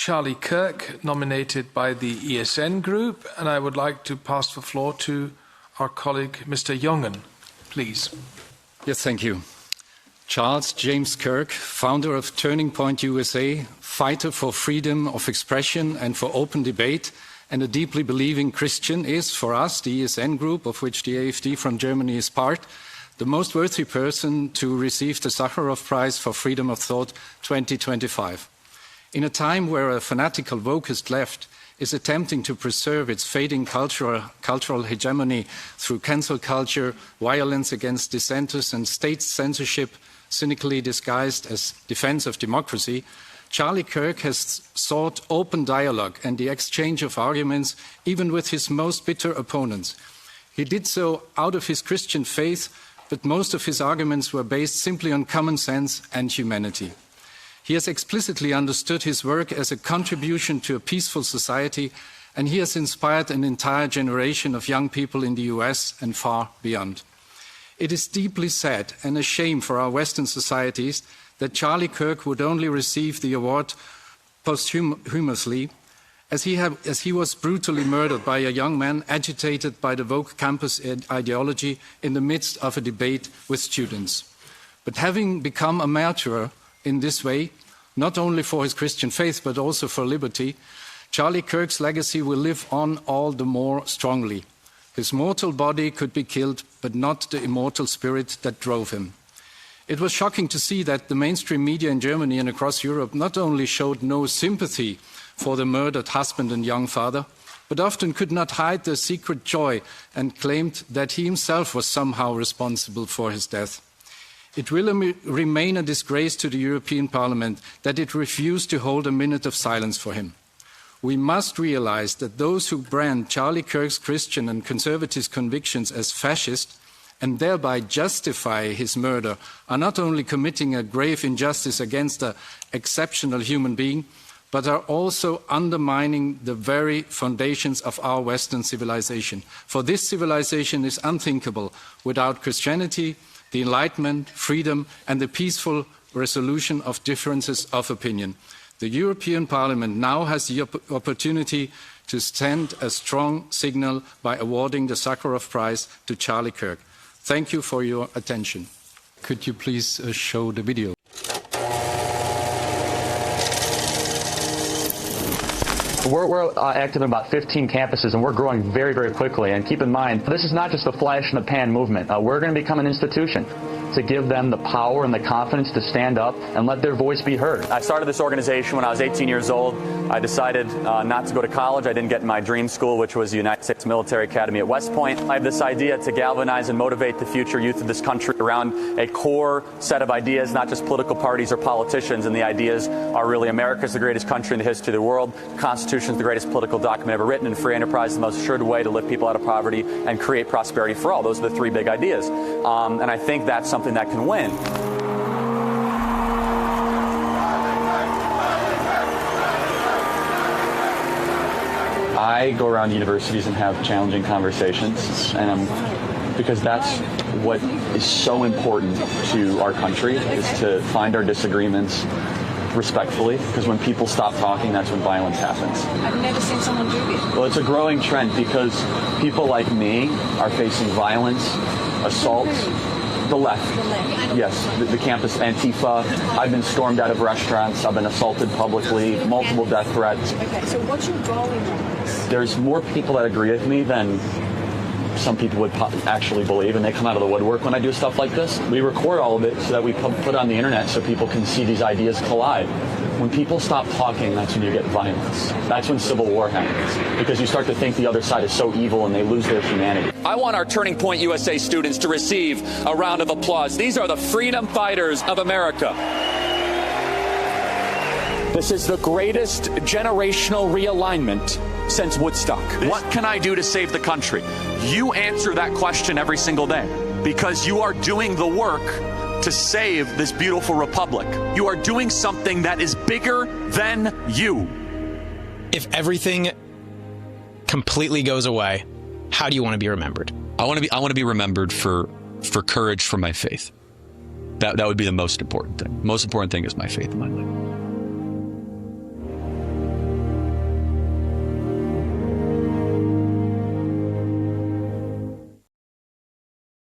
Charlie Kirk, nominated by the ESN Group, and I would like to pass the floor to our colleague, Mr. Jungen, please. Yes, thank you. Charles James Kirk, founder of Turning Point USA, fighter for freedom of expression and for open debate, and a deeply believing Christian, is, for us, the ESN Group, of which the AfD from Germany is part, the most worthy person to receive the Sacharow Preis for Freedom of Thought 2025. In a time where a fanatical wokist left is attempting to preserve its fading cultural hegemony through cancel culture, violence against dissenters, and state censorship cynically disguised as defense of democracy, Charlie Kirk has sought open dialogue and the exchange of arguments even with his most bitter opponents. He did so out of his Christian faith, but most of his arguments were based simply on common sense and humanity. He has explicitly understood his work as a contribution to a peaceful society, and he has inspired an entire generation of young people in the US and far beyond. It is deeply sad and a shame for our Western societies that Charlie Kirk would only receive the award posthumously, as he was brutally murdered by a young man agitated by the woke campus ideology in the midst of a debate with students. But having become a martyr in this way, not only for his Christian faith, but also for liberty, Charlie Kirk's legacy will live on all the more strongly. His mortal body could be killed, but not the immortal spirit that drove him. It was shocking to see that the mainstream media in Germany and across Europe not only showed no sympathy for the murdered husband and young father, but often could not hide their secret joy and claimed that he himself was somehow responsible for his death. It will remain a disgrace to the European Parliament that it refused to hold a minute of silence for him. We must realize that those who brand Charlie Kirk's Christian and conservative convictions as fascist and thereby justify his murder are not only committing a grave injustice against an exceptional human being, but are also undermining the very foundations of our Western civilization. For this civilization is unthinkable without Christianity, the Enlightenment, freedom, and the peaceful resolution of differences of opinion. The European Parliament now has the opportunity to send a strong signal by awarding the Sacharow Prize to Charlie Kirk. Thank you for your attention. Could you please show the video? We're active in about 15 campuses, and we're growing very, very quickly. And keep in mind, this is not just a flash in the pan movement. We're going to become an institution to give them the power and the confidence to stand up and let their voice be heard. I started this organization when I was 18 years old. I decided not to go to college. I didn't get in my dream school, which was the United States Military Academy at West Point. I have this idea to galvanize and motivate the future youth of this country around a core set of ideas, not just political parties or politicians. And the ideas are really America's the greatest country in the history of the world. The Constitution is the greatest political document ever written, and free enterprise is the most assured way to lift people out of poverty and create prosperity for all. Those are the three big ideas. And I think that's something that can win. I go around universities and have challenging conversations, and because that's what is so important to our country, is to find our disagreements respectfully, because when people stop talking, that's when violence happens. I've never seen someone do this. Well, it's a growing trend because people like me are facing violence, assault. The left. Yes, the campus Antifa. I've been stormed out of restaurants. I've been assaulted publicly, multiple death threats. Okay, so what's your goal in this? There's more people that agree with me than some people would actually believe, and they come out of the woodwork when I do stuff like this. We record all of it so that we put on the internet so people can see these ideas collide. When people stop talking, that's when you get violence. That's when civil war happens, because you start to think the other side is so evil and they lose their humanity. I want our Turning Point USA students to receive a round of applause. These are the freedom fighters of America. This is the greatest generational realignment since Woodstock. What can I do to save the country? You answer that question every single day, because you are doing the work to save this beautiful republic. You are doing something that is bigger than you. If everything completely goes away, how do you want to be remembered? I want to be remembered for courage for my faith. That would be the most important thing. Most important thing is my faith in my life.